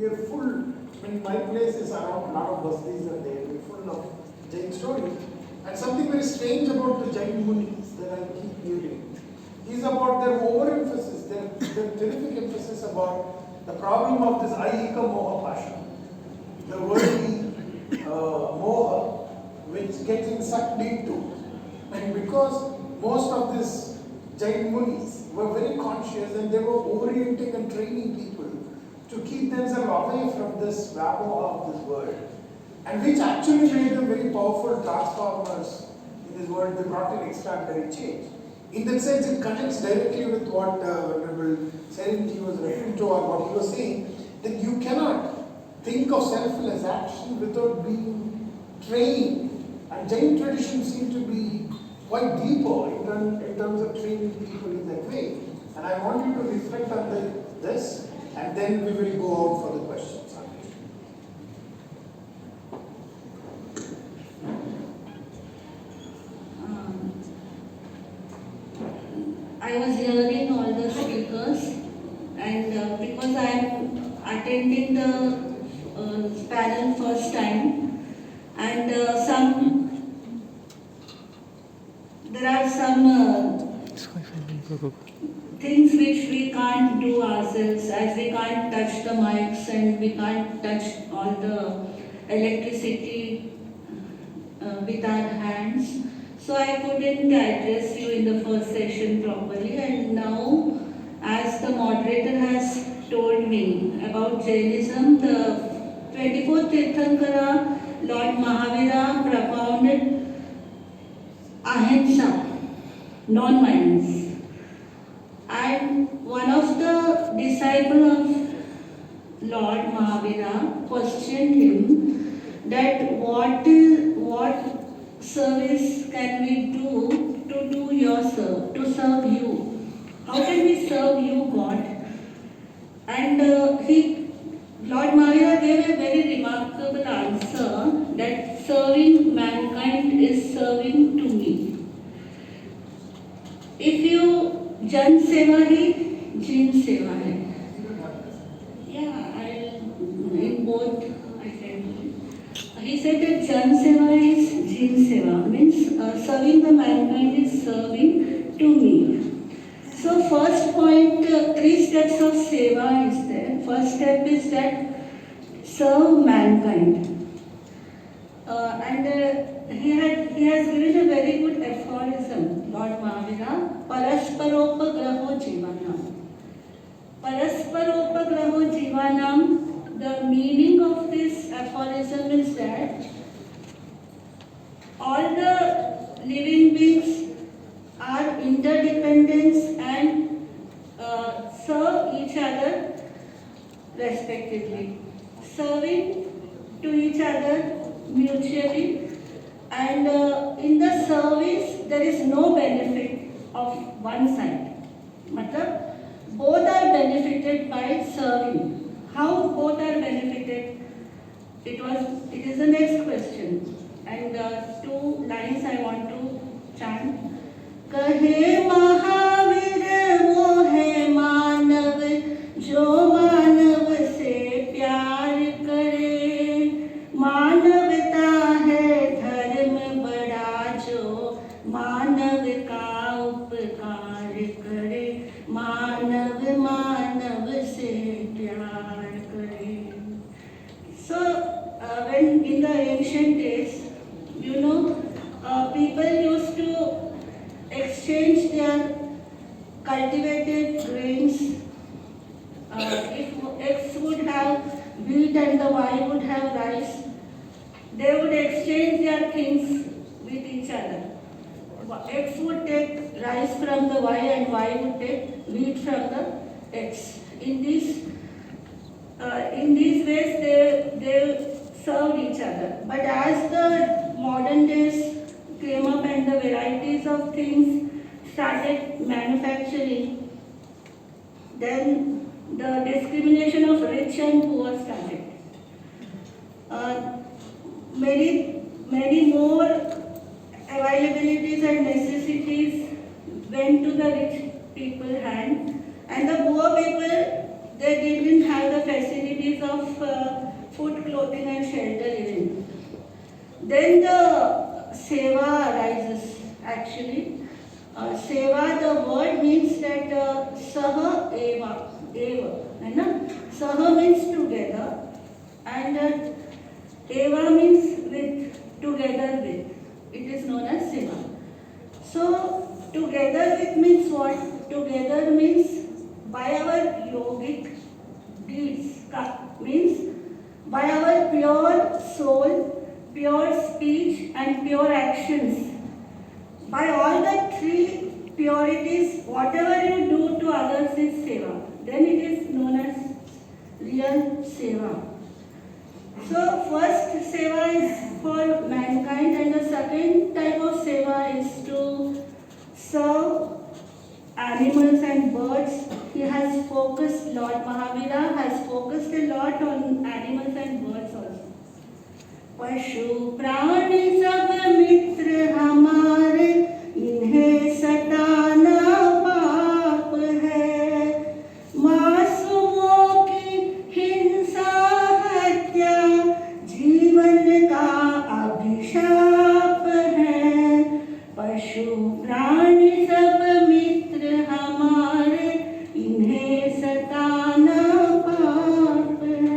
we are full. I mean, my place is around a lot of bastis and they are full of Jain stories. And something very strange about the Jain Munis that I keep hearing is about their overemphasis, their terrific emphasis about the problem of this Aihika Moha Pasha, the worldly moha which gets sucked into. And because most of these Jain Munis were very conscious and they were orienting and training people to keep themselves away from this vapor of this world, and which actually made them very powerful transformers in this world. They brought in extraordinary change. In that sense, it connects directly with what Venerable Serenity was referring to, or what he was saying, that you cannot think of selfless action without being trained. And Jain tradition seems to be quite deeper in terms of training people in that way. And I want you to reflect on this, and then we will go out for the questions. I was hearing all the speakers, and because I am attending the panel first time, and there are some things which we can't do ourselves, as we can't touch the mics and we can't touch all the electricity with our hands. So I couldn't address you in the first session properly, and now as the moderator has told me about Jainism, the 24th Tirthankara, Lord Mahavira propounded ahimsa, non-violence. And one of the disciples of Lord Mahavira questioned him that what service can we do to to serve you? How can we serve you, God? And Lord Mahavira gave a very remarkable answer that serving mankind is serving to me. If you Jan Seva hai, Jin Seva hai. Yeah, in both I can. He said that Jan Seva is Jin Seva, means serving the mankind is serving to me. So first point, 3 steps of Seva is there. First step is that serve mankind. He has given a very good aphorism, Lord Mahavira, Parasparopagraho Jivanam. Parasparopagraho Jivanam, the meaning of this aphorism is that all the living beings are interdependent and serve each other respectively. Serving to each other mutually, and in the service there is no benefit of one side. Matlab, both are benefited by serving. How both are benefited? It is the next question. And 2 lines I want to chant. Kahe Mahavir wo hai manav, jo manav se pyar kare. Manavta hai dharma bada, jo manav ka upkar kare. Manav se pyar kare. So when in the ancient days, people used to exchange their cultivated grains. If X would have wheat and the Y would have rice, they would exchange their things with each other. X would take rice from the Y and Y would take wheat from the X. In these ways, they served each other. But as the modern days came up and the varieties of things started manufacturing, then the discrimination of rich and poor started. Many more availabilities and necessities went to the rich people's hand, and the poor people, they didn't have the facility necessities of food, clothing, and shelter even. Then the seva arises actually. Seva, the word means that saha eva, है ना? Saha means together, and eva means with, together with. It is known as seva. So together with means what? Together means by our yogic deeds, means by our pure soul, pure speech, and pure actions. By all the three purities, whatever you do to others is seva. Then it is known as real seva. So first seva is for mankind, and the second type of seva is to serve animals and birds. He has focused, Lord Mahavira has focused a lot on animals and birds also. पशु प्राणी सब मित्र हमारे, इन्हें सताना पाप है। मासूमों की हिंसा हत्या जीवन का अभिशाप है। पशु प्राणी सब मित्र हमारे, इन्हें सताना पाप है।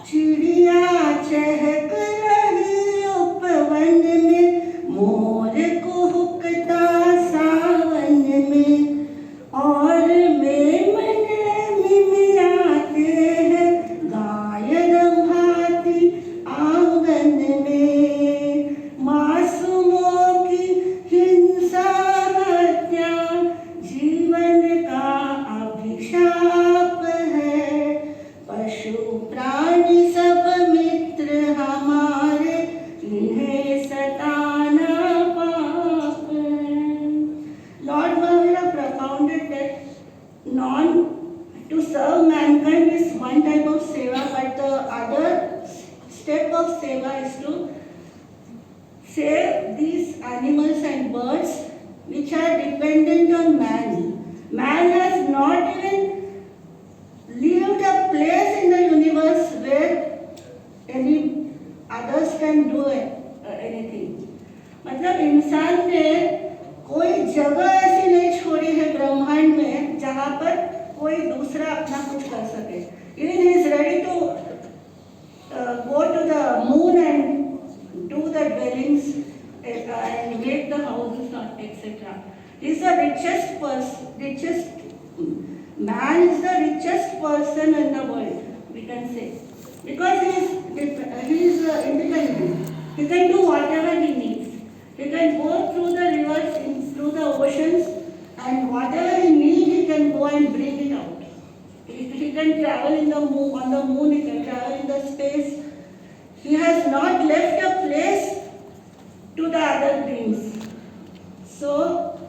चिड़िया चहक रही उपवन में, मोर कुहुकता सावन में, और मेमने मिमियाते हैं गाय रंभाती आंगन में। मासूमों की हिंसा हत्या जीवन का अभिशाप है। पशु प्राणी सब मित्र हमारे, इन्हें सताना पाप है। Lord Mahavira propounded that to serve mankind is one type of seva, but the other step of seva is to save these animals and birds which are dependent on man. Man has not even lived a place in the universe where any others can do anything. मतलब इंसान ने कोई जगह ऐसी नहीं छोड़ी है ब्रह्मांड में जहाँ पर कोई दूसरा अपना कुछ कर सके. Even he is ready to go to the moon and do the dwellings and make the houses, etc. He is the richest man is the richest person in the world, we can say, because he is independent. He can do whatever he needs. He can go through the rivers, through the oceans, and whatever he needs, he can go and bring it out. He can travel on the moon, he can travel in the space. He has not left a place to the other beings. So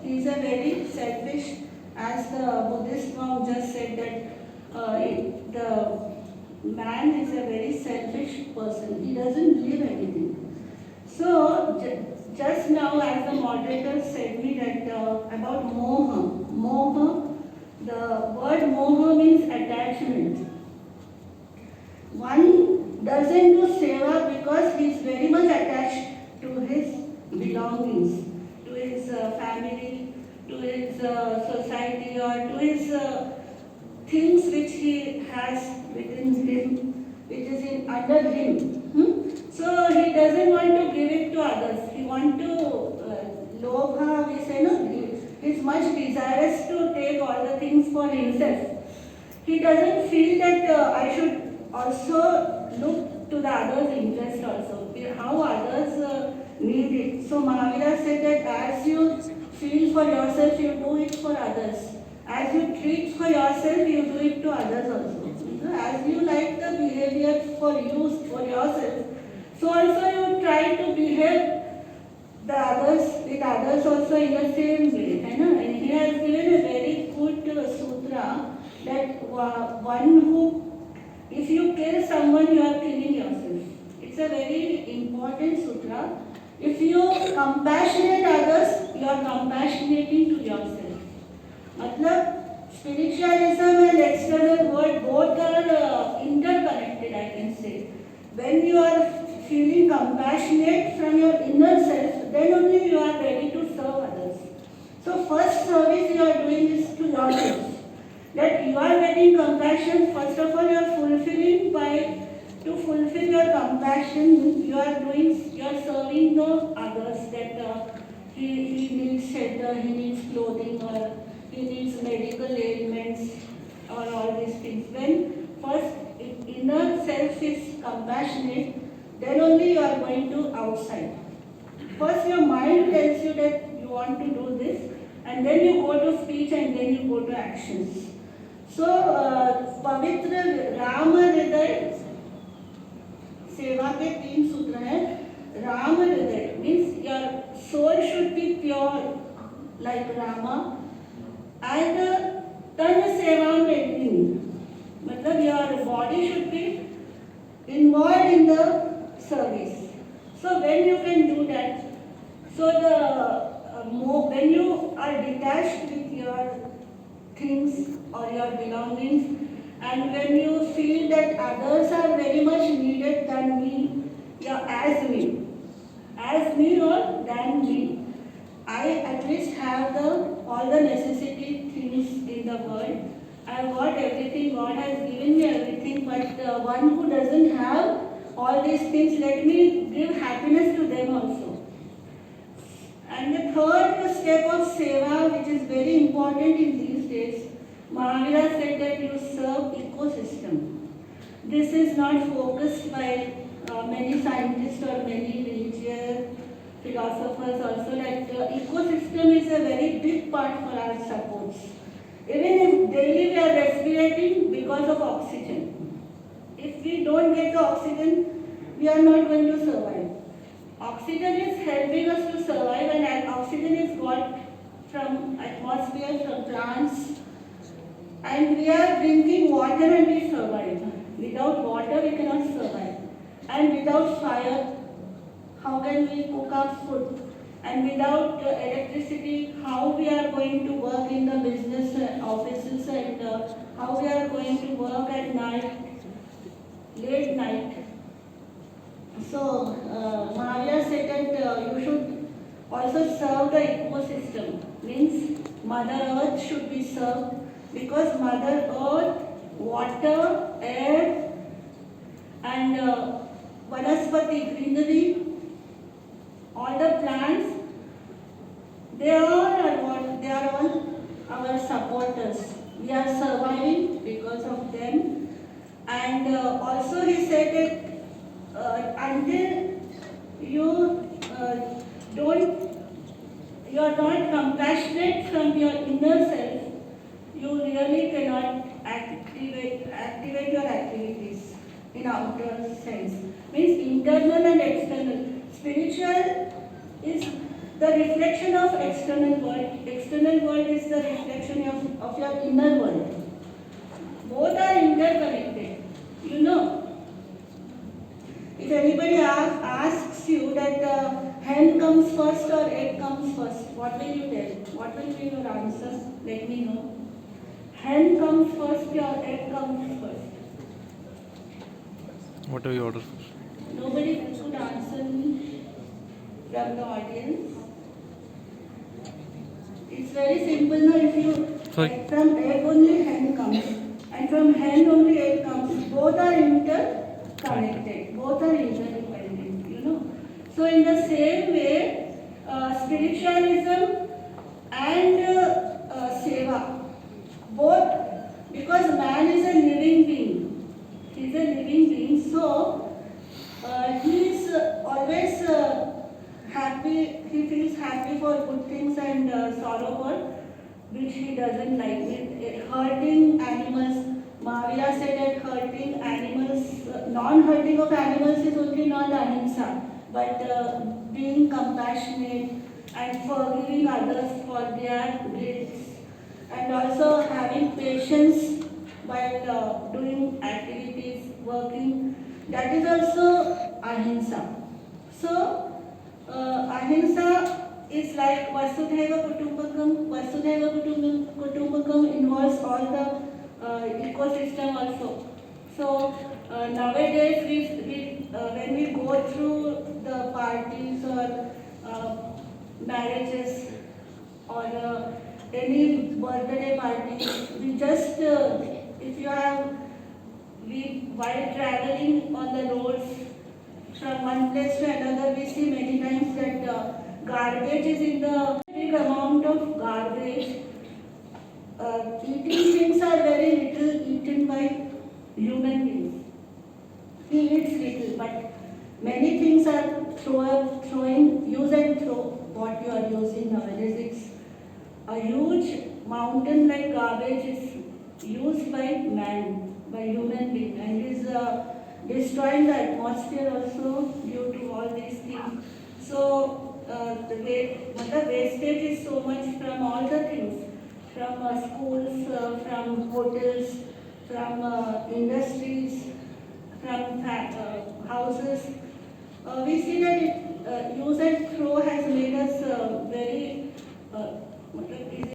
he is a very selfish, as the Buddhist monk just said that the man is a very selfish person. He doesn't give anything. So just now, as the moderator said me that about moha. Moha, the word moha means attachment. One doesn't do seva because he is very much attached to his belongings, to his family, to his society, or to his things which he has within him, which is under him. So he doesn't want to give it to others. He wants to, lobha, we say, no? He is much desirous to take all the things for himself. He doesn't feel that I should also look to the others' interest also, how others need it. So Mahavira said that as you feel for yourself, you do it for others. As you treat for yourself, you do it to others also. As you like the behavior for yourself, so also you try to behave with others also in the same way. And he has given a very good sutra that one who, if you kill someone, you are killing yourself. It's a very important sutra. If you compassionate others, you are compassionating to yourself. मतलब spiritualism and external world both are when you are feeling compassionate from your inner self, then only you are ready to serve others. So first service you are doing is to yourself. That you are getting compassion, first of all you are fulfilling by, to fulfill your compassion, you are serving the others, that he needs shelter, he needs clothing, or he needs medical ailments, or all these things. When first inner self is compassionate, then only you are going to outside. First your mind tells you that you want to do this, and then you go to speech, and then you go to actions. So, पवित्र राम हृदय सेवा के 3 सूत्र हैं. राम हृदय means your soul should be pure like Rama, and तन सेवा में मतलब your body should be involved in the service. So when you can do that, so when you are detached with your things or your belongings, and when you feel that others are very much needed than me, as me or than me, I at least have all the necessity things in the world. I have got everything, God has given me everything, but the one who doesn't have all these things, let me give happiness to them also. And the third step of seva, which is very important in these days, Mahavira said that you serve ecosystem. This is not focused by many scientists or many religious philosophers also, that ecosystem is a very big part for our supports. Even if daily we are respirating because of oxygen. If we don't get the oxygen, we are not going to survive. Oxygen is helping us to survive, and oxygen is got from atmosphere, from plants, and we are drinking water and we survive. Without water we cannot survive, and without fire how can we cook our food, and without electricity how we are going to work in the business offices, and how we are going to work at night, late night. So Mahavira said that you should also serve the ecosystem, means Mother Earth should be served, because Mother Earth, water, air, and vanaspati, greenery, all the plants, they are all our supporters. We are surviving because of them. And also he said that until you you are not compassionate from your inner self, you really cannot activate your activities in outer sense. Means internal and external. Spiritual is the reflection of external world. External world is the reflection of your inner world. Both are interconnected. You know, if anybody asks you that hen comes first or egg comes first, what will you tell? What will be your answer? Let me know. Hen comes first or egg comes first? What are you order for? Nobody could answer me from the audience. It's very simple now. If you from egg only hen comes, and from hen only egg comes. Both are interconnected. Both are interdependent. You know. So in the same way, spiritualism and seva, both, because man is a living being. He is a living being. So he is always happy. He feels happy for good things and sorrow for which he doesn't like. Hurting animals. Mahavira said that hurting animals, non-hurting of animals is only not ahimsa, but being compassionate and forgiving others for their guilts, and also having patience while doing activities, working, that is also ahimsa. So, ahimsa is like Vasudhaiva Kutumbakam. Vasudhaiva Kutumbakam involves all the ecosystem also. So, Nowadays, when we go through the parties or marriages or any birthday parties, we just, if you have, while traveling on the roads from one place to another, we see many times that garbage is in the big amount of garbage. Eating things are very little eaten by human beings. He eats little, but many things are throwing, use and throw what you are using nowadays. It's a huge mountain like garbage is used by man, by human being, and is destroying the atmosphere also due to all these things. So the wastage is so much from all the things, from schools, from hotels, from industries, from houses. We see that use and throw has made us